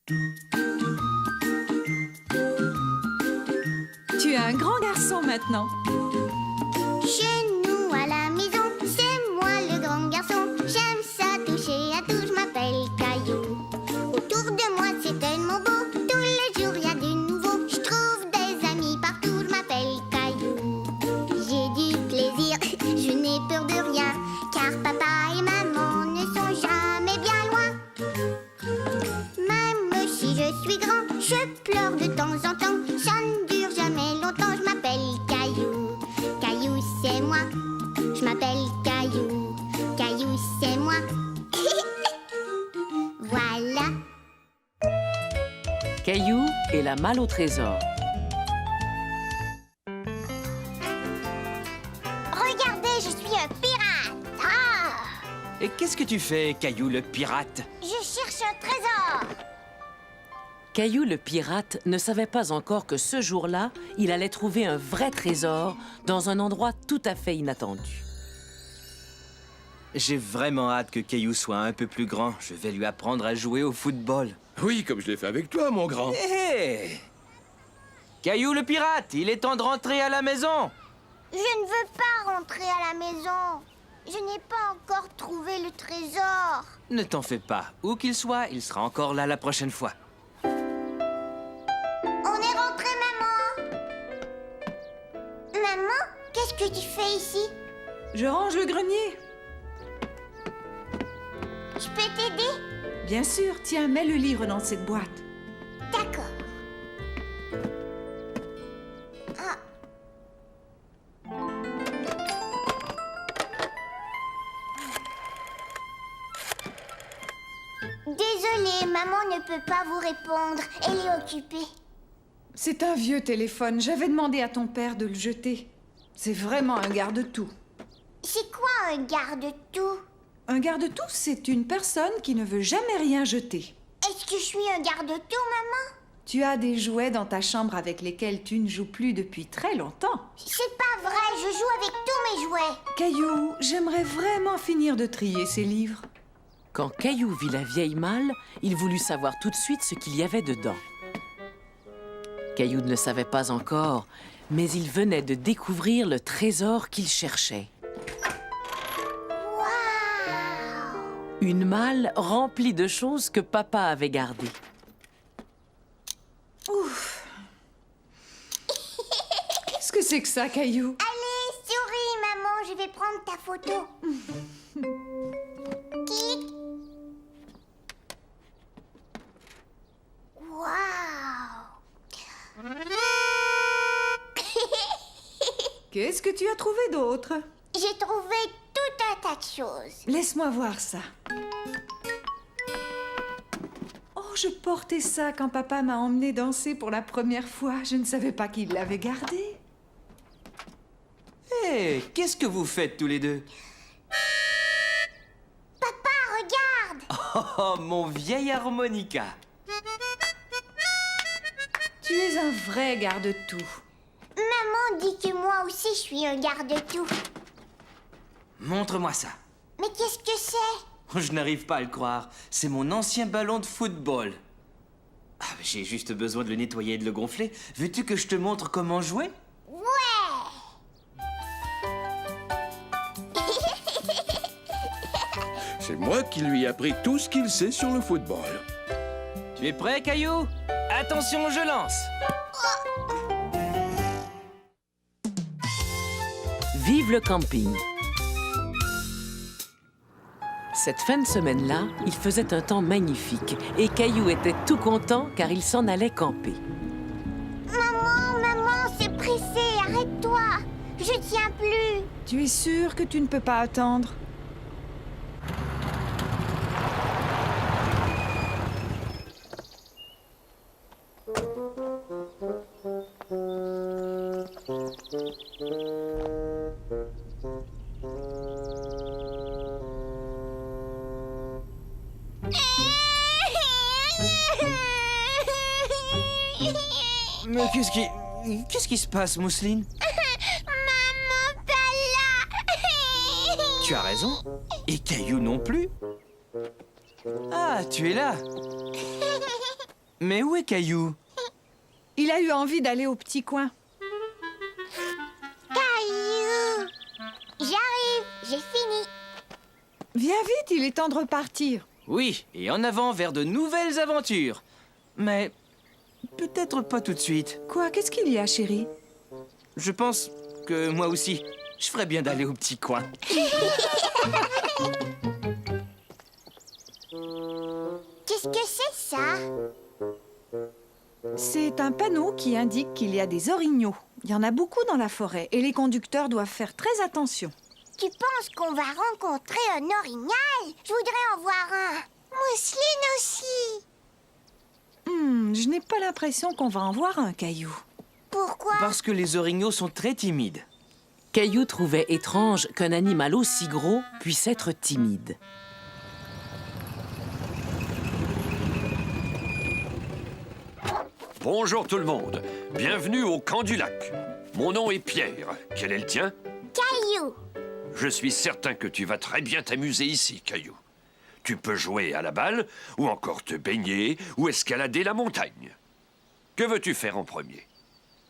Tu es un grand garçon maintenant. Chez nous à la maison, c'est moi le grand garçon. J'aime ça toucher à tout, je m'appelle Caillou. Autour de moi c'est tellement beau, tous les jours y a du nouveau. Je trouve des amis partout, je m'appelle Caillou. J'ai du plaisir, je n'ai peur de rien, car papa et maman ne sont jamais bien loin. Même si je suis grand, je pleure de temps en temps. Ça ne dure jamais longtemps, je m'appelle Caillou. Caillou c'est moi, je m'appelle Caillou. Caillou c'est moi. Voilà. Caillou et la malle au trésor. Regardez, je suis un pirate. Ah! Et qu'est-ce que tu fais, Caillou le pirate? Je cherche un trésor. Caillou le pirate ne savait pas encore que ce jour-là, il allait trouver un vrai trésor dans un endroit tout à fait inattendu. J'ai vraiment hâte que Caillou soit un peu plus grand. Je vais lui apprendre à jouer au football. Oui, comme je l'ai fait avec toi, mon grand. Hé! Caillou le pirate, il est temps de rentrer à la maison. Je ne veux pas rentrer à la maison. Je n'ai pas encore trouvé le trésor. Ne t'en fais pas. Où qu'il soit, il sera encore là la prochaine fois. On est rentré, maman. Maman, qu'est-ce que tu fais ici? Je range le grenier. Je peux t'aider? Bien sûr, tiens, mets le livre dans cette boîte. D'accord. Ah. Désolée, maman ne peut pas vous répondre. Elle est occupée. C'est un vieux téléphone. J'avais demandé à ton père de le jeter. C'est vraiment un garde-tout. C'est quoi un garde-tout? Un garde-tout, c'est une personne qui ne veut jamais rien jeter. Est-ce que je suis un garde-tout, maman? Tu as des jouets dans ta chambre avec lesquels tu ne joues plus depuis très longtemps. C'est pas vrai, je joue avec tous mes jouets. Caillou, j'aimerais vraiment finir de trier ces livres. Quand Caillou vit la vieille malle, il voulut savoir tout de suite ce qu'il y avait dedans. Caillou ne le savait pas encore, mais il venait de découvrir le trésor qu'il cherchait. Waouh! Une malle remplie de choses que papa avait gardées. Ouf! Qu'est-ce que c'est que ça, Caillou? Allez, souris, maman, je vais prendre ta photo. Clic. Waouh! Qu'est-ce que tu as trouvé d'autre? J'ai trouvé tout un tas de choses. Laisse-moi voir ça. Oh, je portais ça quand papa m'a emmené danser pour la première fois. Je ne savais pas qu'il l'avait gardé. Hé, qu'est-ce que vous faites tous les deux? Papa, regarde! Oh, mon vieil harmonica. Tu es un vrai garde-tout. Maman dit que moi aussi je suis un garde-tout. Montre-moi ça. Mais qu'est-ce que c'est? Je n'arrive pas à le croire. C'est mon ancien ballon de football. Ah, j'ai juste besoin de le nettoyer et de le gonfler. Veux-tu que je te montre comment jouer? Ouais! C'est moi qui lui ai appris tout ce qu'il sait sur le football. Tu es prêt, Caillou? Attention, je lance. Vive le camping! Cette fin de semaine-là, il faisait un temps magnifique et Caillou était tout content car il s'en allait camper. Maman, c'est pressé, arrête-toi! Je tiens plus! Tu es sûr que tu ne peux pas attendre? Mais qu'est-ce qui se passe, Mousseline? Maman, pas là! Tu as raison. Et Caillou non plus. Ah, tu es là. Mais où est Caillou? Il a eu envie d'aller au petit coin. Caillou! J'arrive, j'ai fini. Viens vite, il est temps de repartir. Oui, et en avant vers de nouvelles aventures. Mais peut-être pas tout de suite. Quoi, qu'est-ce qu'il y a, chérie? Je pense que moi aussi, je ferais bien d'aller au petit coin. Qu'est-ce que c'est ça? C'est un panneau qui indique qu'il y a des orignaux. Il y en a beaucoup dans la forêt et les conducteurs doivent faire très attention. Tu penses qu'on va rencontrer un orignal? Je voudrais en voir un. Mousseline aussi. Je n'ai pas l'impression qu'on va en voir un, Caillou. Pourquoi? Parce que les orignaux sont très timides. Caillou trouvait étrange qu'un animal aussi gros puisse être timide. Bonjour tout le monde, bienvenue au camp du lac. Mon nom est Pierre, quel est le tien? Caillou. Je suis certain que tu vas très bien t'amuser ici, Caillou. Tu peux jouer à la balle, ou encore te baigner, ou escalader la montagne. Que veux-tu faire en premier?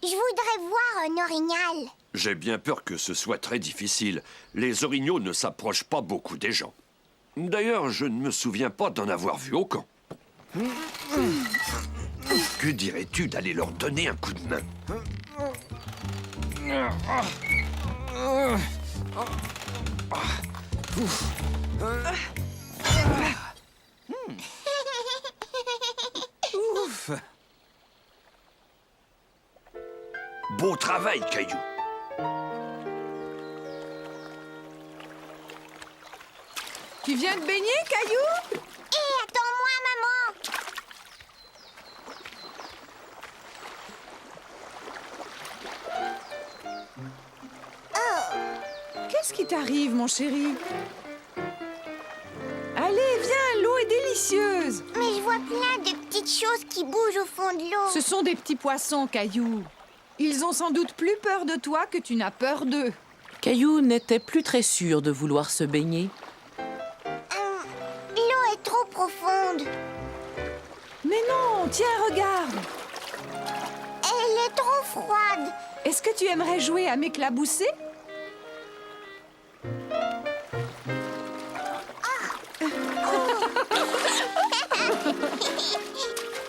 Je voudrais voir un orignal. J'ai bien peur que ce soit très difficile. Les orignaux ne s'approchent pas beaucoup des gens. D'ailleurs, je ne me souviens pas d'en avoir vu au camp. Que dirais-tu d'aller leur donner un coup de main? Beau travail, Caillou. Tu viens de baigner, Caillou? Hé, attends-moi, maman. Qu'est-ce qui t'arrive, mon chéri? Allez, viens, l'eau est délicieuse. Mais je vois plein de petites choses qui bougent au fond de l'eau. Ce sont des petits poissons, Caillou. Ils ont sans doute plus peur de toi que tu n'as peur d'eux. Caillou n'était plus très sûr de vouloir se baigner. L'eau est trop profonde. Mais non, tiens, regarde. Elle est trop froide. Est-ce que tu aimerais jouer à m'éclabousser?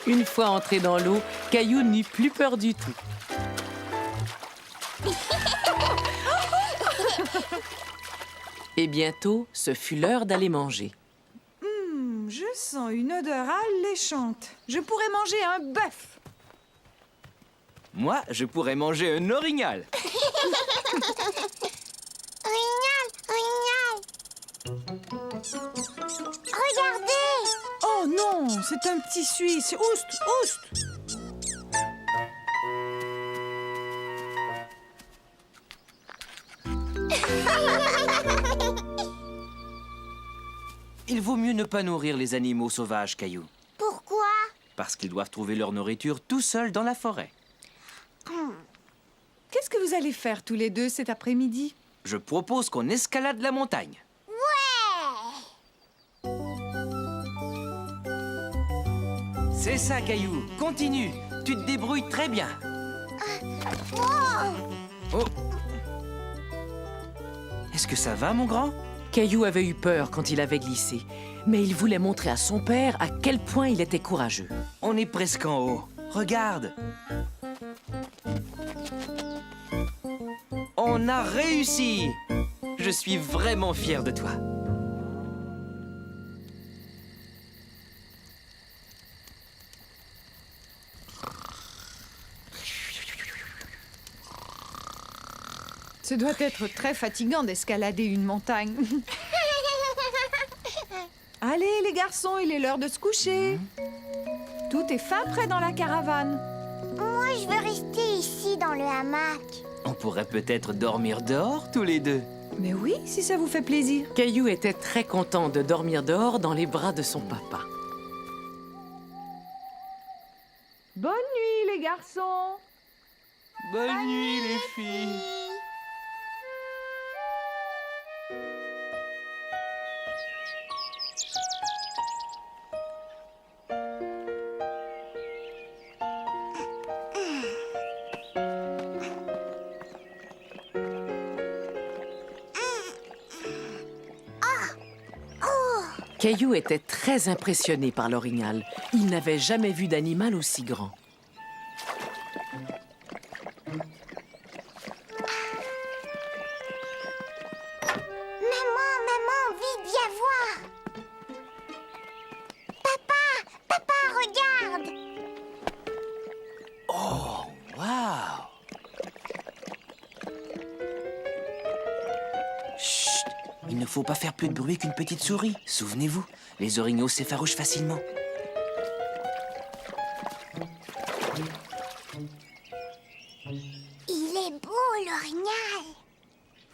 Une fois entré dans l'eau, Caillou n'eut plus peur du tout. Et bientôt, ce fut l'heure d'aller manger. Je sens une odeur alléchante. Je pourrais manger un bœuf. Moi, je pourrais manger un orignal. Orignal, orignal. Regardez. Oh non, c'est un petit Suisse. Oust, oust. Il vaut mieux ne pas nourrir les animaux sauvages, Caillou. Pourquoi? Parce qu'ils doivent trouver leur nourriture tout seuls dans la forêt. Qu'est-ce que vous allez faire tous les deux cet après-midi? Je propose qu'on escalade la montagne. Ouais. C'est ça, Caillou. Continue. Tu te débrouilles très bien. Oh. Est-ce que ça va, mon grand? Caillou avait eu peur quand il avait glissé, mais il voulait montrer à son père à quel point il était courageux. On est presque en haut. Regarde. On a réussi. Je suis vraiment fier de toi. Ce doit être très fatigant d'escalader une montagne. Allez, les garçons, il est l'heure de se coucher. Tout est fin prêt dans la caravane. Moi, je veux rester ici dans le hamac. On pourrait peut-être dormir dehors tous les deux. Mais oui, si ça vous fait plaisir. Caillou était très content de dormir dehors dans les bras de son papa. Bonne nuit, les garçons. Bonne nuit, les filles. Caillou était très impressionné par l'orignal. Il n'avait jamais vu d'animal aussi grand. Maman, vite, viens voir. Papa, regarde. Waouh! Chut! Il ne faut pas faire plus de bruit qu'une petite souris. Souvenez-vous, les orignaux s'effarouchent facilement. Il est beau, l'orignal.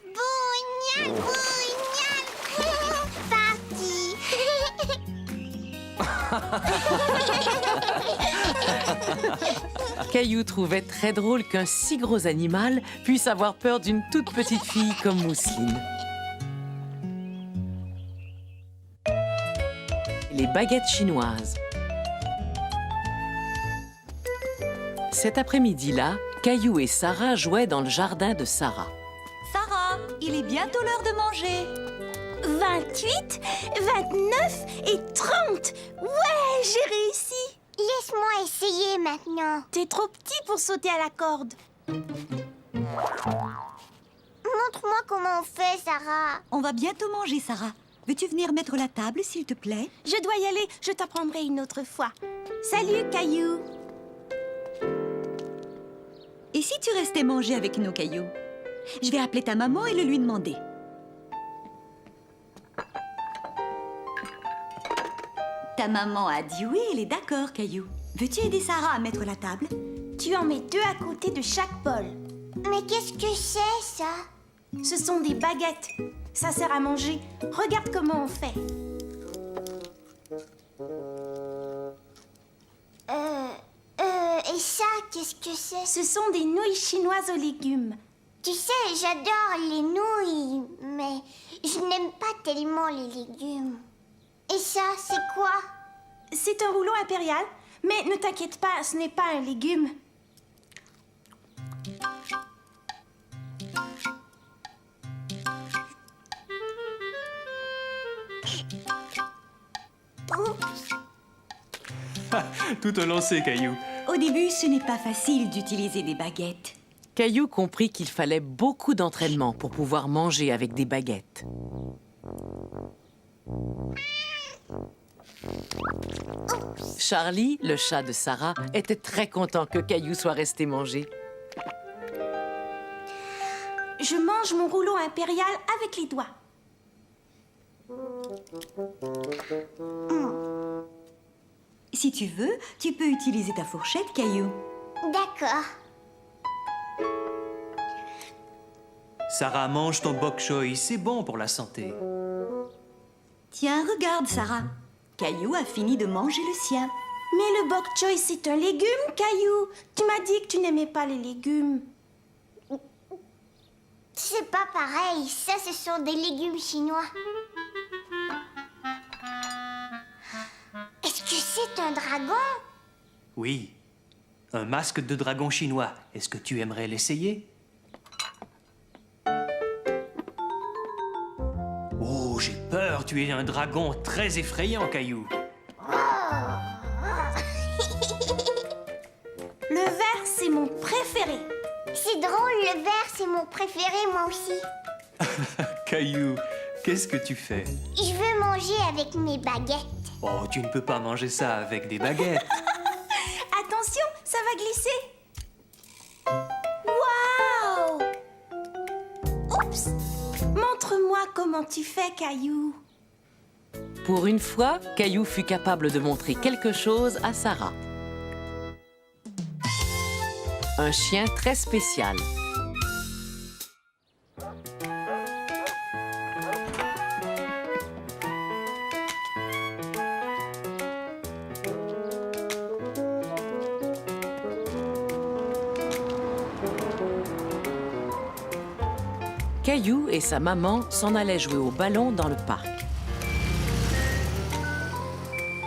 Bougnac, parti. Caillou trouvait très drôle qu'un si gros animal puisse avoir peur d'une toute petite fille comme Mousseline. Les baguettes chinoises. Cet après-midi-là, Caillou et Sarah jouaient dans le jardin de Sarah. Sarah, il est bientôt l'heure de manger. 28, 29 et 30. Ouais, j'ai réussi. Laisse-moi essayer maintenant. T'es trop petit pour sauter à la corde. Montre-moi comment on fait, Sarah. On va bientôt manger, Sarah. Veux-tu venir mettre la table, s'il te plaît? Je dois y aller, je t'apprendrai une autre fois. Salut, Caillou. Et si tu restais manger avec nos cailloux? Je vais appeler ta maman et le lui demander. Ta maman a dit oui, elle est d'accord, Caillou. Veux-tu aider Sarah à mettre la table? Tu en mets 2 à côté de chaque bol. Mais qu'est-ce que c'est, ça? Ce sont des baguettes. Ça sert à manger. Regarde comment on fait. Et ça, qu'est-ce que c'est? Ce sont des nouilles chinoises aux légumes. Tu sais, j'adore les nouilles, mais je n'aime pas tellement les légumes. Et ça, c'est quoi? C'est un rouleau impérial, mais ne t'inquiète pas, ce n'est pas un légume. Tout a lancé, Caillou. Au début, ce n'est pas facile d'utiliser des baguettes. Caillou comprit qu'il fallait beaucoup d'entraînement pour pouvoir manger avec des baguettes. Charlie, le chat de Sarah, était très content que Caillou soit resté manger. Je mange mon rouleau impérial avec les doigts. Si tu veux, tu peux utiliser ta fourchette, Caillou. D'accord. Sarah, mange ton bok choy, c'est bon pour la santé. Tiens, regarde, Sarah. Caillou a fini de manger le sien. Mais le bok choy, c'est un légume, Caillou. Tu m'as dit que tu n'aimais pas les légumes. C'est pas pareil. Ça, ce sont des légumes chinois. Est-ce que c'est un dragon? Oui, un masque de dragon chinois. Est-ce que tu aimerais l'essayer? Oh, j'ai peur, tu es un dragon très effrayant, Caillou. Le vert, c'est mon préféré. C'est drôle, le vert, c'est mon préféré, moi aussi. Caillou, qu'est-ce que tu fais? Je veux manger avec mes baguettes. Oh, tu ne peux pas manger ça avec des baguettes. Attention, ça va glisser. Waouh! Oups! Montre-moi comment tu fais, Caillou. Pour une fois, Caillou fut capable de montrer quelque chose à Sarah. Un chien très spécial. Caillou et sa maman s'en allaient jouer au ballon dans le parc.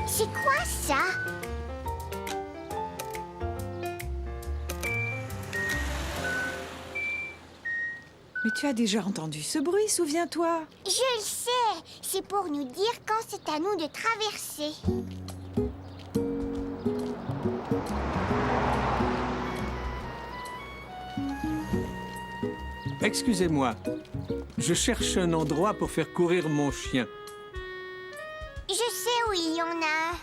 C'est quoi ça? Mais tu as déjà entendu ce bruit, souviens-toi. Je le sais. c'est pour nous dire quand c'est à nous de traverser. Excusez-moi, je cherche un endroit pour faire courir mon chien. Je sais où il y en a un.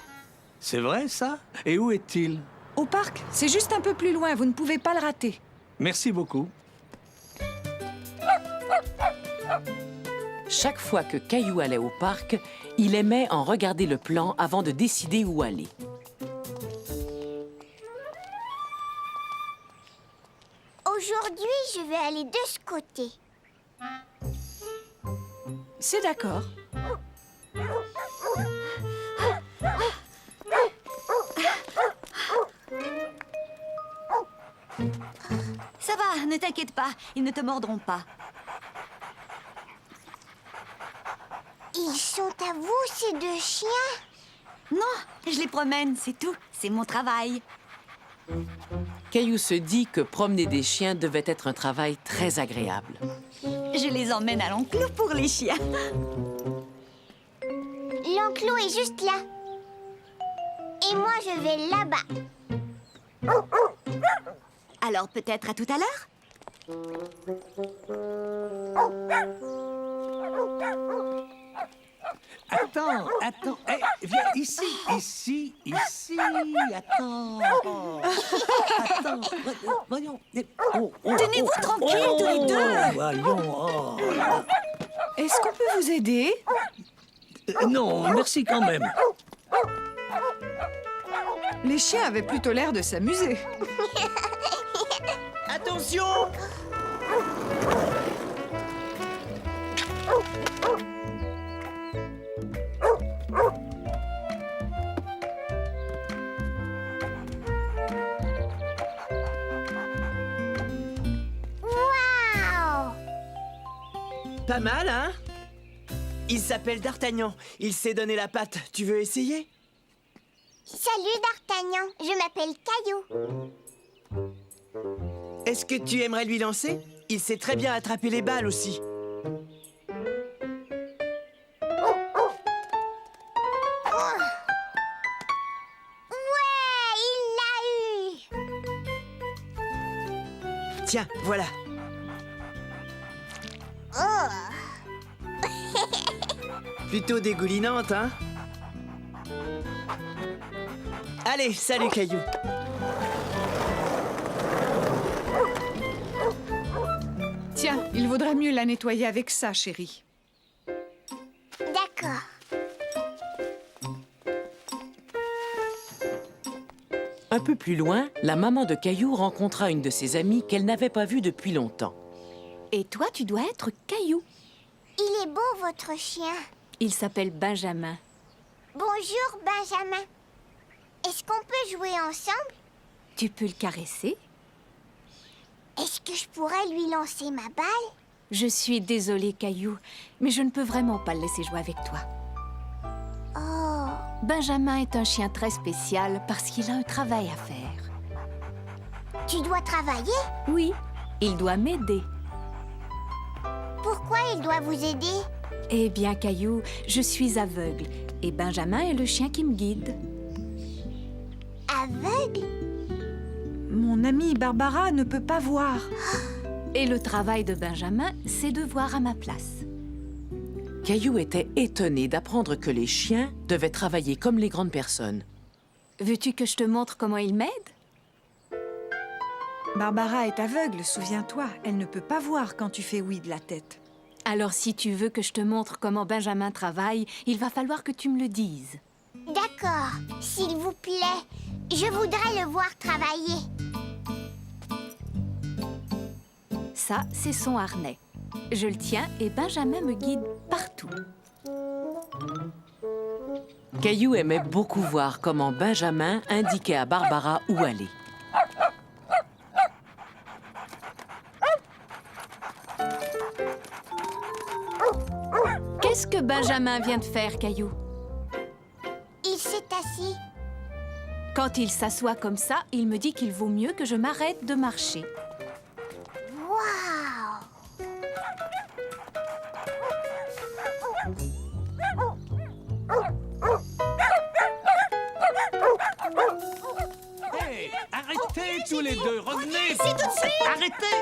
C'est vrai, ça? Et où est-il? Au parc, c'est juste un peu plus loin, vous ne pouvez pas le rater. Merci beaucoup. Chaque fois que Caillou allait au parc, il aimait en regarder le plan avant de décider où aller. Aujourd'hui, je vais aller de ce côté. C'est d'accord. Ça va, ne t'inquiète pas, ils ne te mordront pas. Ils sont à vous, ces deux chiens? Non, je les promène, c'est tout. C'est mon travail. Caillou se dit que promener des chiens devait être un travail très agréable. Je les emmène à l'enclos pour les chiens. L'enclos est juste là. Et moi, je vais là-bas. Alors peut-être à tout à l'heure? Attends, viens ici, attends. Attends, voyons. Tenez-vous tranquille tous les deux. Voyons, Est-ce qu'on peut vous aider? Non, merci quand même. Les chiens avaient plutôt l'air de s'amuser. Attention! Waouh! Pas mal, hein? Il s'appelle D'Artagnan. Il sait donner la patte. Tu veux essayer? Salut D'Artagnan, je m'appelle Caillou. Est-ce que tu aimerais lui lancer? Il sait très bien attraper les balles aussi. Ouais, il l'a eu! Tiens, voilà. Oh! Plutôt dégoulinante, hein? Allez, salut Caillou. Tiens, il vaudrait mieux la nettoyer avec ça, chérie. D'accord. Un peu plus loin, la maman de Caillou rencontra une de ses amies qu'elle n'avait pas vue depuis longtemps. Et toi, tu dois être Caillou. Il est beau, votre chien. Il s'appelle Benjamin. Bonjour, Benjamin. Est-ce qu'on peut jouer ensemble? Tu peux le caresser? Est-ce que je pourrais lui lancer ma balle? Je suis désolée, Caillou, mais je ne peux vraiment pas le laisser jouer avec toi. Oh, Benjamin est un chien très spécial parce qu'il a un travail à faire. tu dois travailler? Oui, il doit m'aider. Pourquoi il doit vous aider? Eh bien, Caillou, je suis aveugle et Benjamin est le chien qui me guide. Aveugle? Mon amie Barbara ne peut pas voir. Et le travail de Benjamin, c'est de voir à ma place. Caillou était étonné d'apprendre que les chiens devaient travailler comme les grandes personnes. Veux-tu que je te montre comment il m'aide? Barbara est aveugle, souviens-toi. Elle ne peut pas voir quand tu fais oui de la tête. Alors, si tu veux que je te montre comment Benjamin travaille, il va falloir que tu me le dises. D'accord, s'il vous plaît. Je voudrais le voir travailler. Ça, c'est son harnais. Je le tiens et Benjamin me guide partout. Caillou aimait beaucoup voir comment Benjamin indiquait à Barbara où aller. Qu'est-ce que Benjamin vient de faire, Caillou? Il s'est assis. Quand il s'assoit comme ça, il me dit qu'il vaut mieux que je m'arrête de marcher. Waouh! Arrêtez tous les deux, revenez! Ici tout de suite! Arrêtez!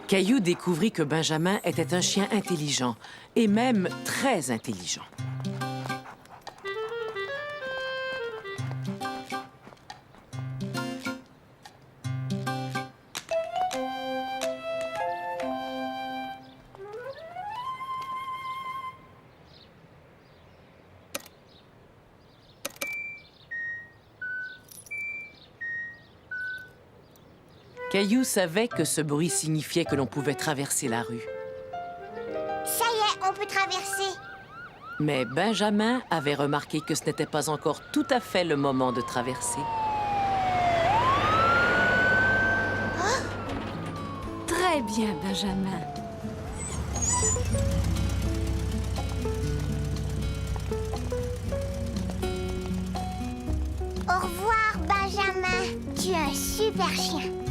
Caillou découvrit que Benjamin était un chien intelligent, et même très intelligent. Caillou savait que ce bruit signifiait que l'on pouvait traverser la rue. Ça y est, on peut traverser. Mais Benjamin avait remarqué que ce n'était pas encore tout à fait le moment de traverser. Très bien, Benjamin. Au revoir, Benjamin. Tu es un super chien.